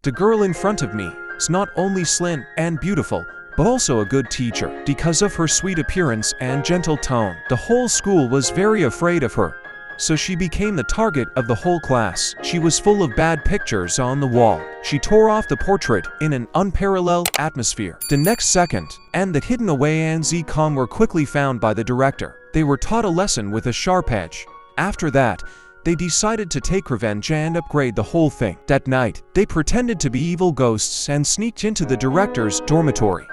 The girl in front of me is not only slim and beautiful, but also a good teacher. Because of her sweet appearance and gentle tone, the whole school was very afraid of her. So she became the target of the whole class. She was full of bad pictures on the wall. She tore off the portrait in an unparalleled atmosphere. The next second, and the hidden away and Zcon were quickly found by the director. They were taught a lesson with a sharp edge. After that, they decided to take revenge and upgrade the whole thing. That night, they pretended to be evil ghosts and sneaked into the director's dormitory.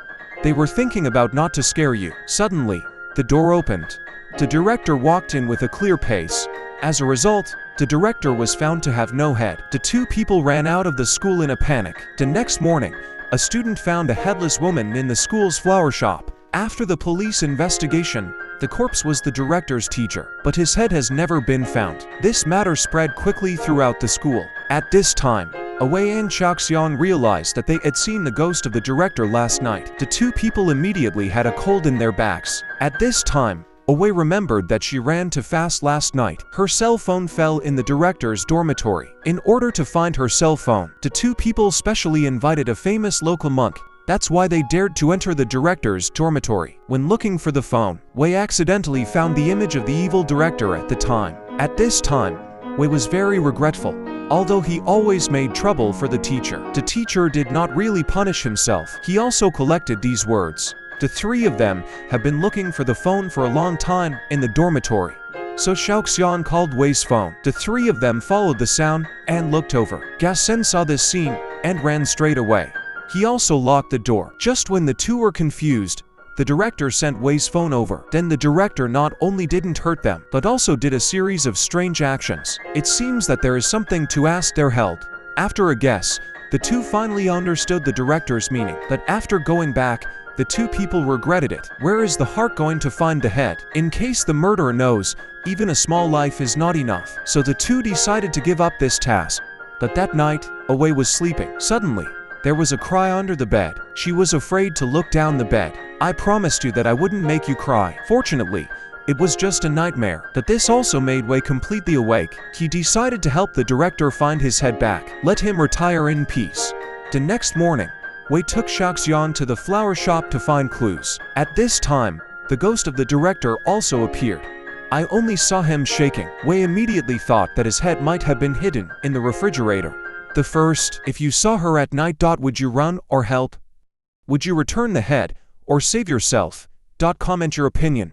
They were thinking about not to scare you. Suddenly, the door opened. The director walked in with a clear pace. As a result, the director was found to have no head. The two people ran out of the school in a panic. The next morning, a student found a headless woman in the school's flower shop. After the police investigation, the corpse was the director's teacher, but his head has never been found. This matter spread quickly throughout the school. At this time, Wei and Xiaoxiang realized that they had seen the ghost of the director last night. The two people immediately had a cold in their backs. At this time, Wei remembered that she ran too fast last night. Her cell phone fell in the director's dormitory. In order to find her cell phone, the two people specially invited a famous local monk. That's why they dared to enter the director's dormitory. When looking for the phone, Wei accidentally found the image of the evil director at the time. At this time, Wei was very regretful. Although he always made trouble for the teacher did not really punish himself. He also collected these words. The three of them have been looking for the phone for a long time in the dormitory. So Xiaoxiang called Wei's phone. The three of them followed the sound and looked over. Gassen saw this scene and ran straight away. He also locked the door. Just when the two were confused, the director sent Wei's phone over. Then the director not only didn't hurt them, but also did a series of strange actions. It seems that there is something to ask their help. After a guess, the two finally understood the director's meaning. But after going back, the two people regretted it. Where is the heart going to find the head? In case the murderer knows, even a small life is not enough. So the two decided to give up this task. But that night, Wei was sleeping. Suddenly, there was a cry under the bed. She was afraid to look down the bed. I promised you that I wouldn't make you cry. Fortunately, it was just a nightmare. But this also made Wei completely awake. He decided to help the director find his head back. Let him retire in peace. The next morning, Wei took Xiaoxiang to the flower shop to find clues. At this time, the ghost of the director also appeared. I only saw him shaking. Wei immediately thought that his head might have been hidden in the refrigerator. The first, if you saw her at night. Would you run or help? Would you return the head or save yourself? Comment your opinion.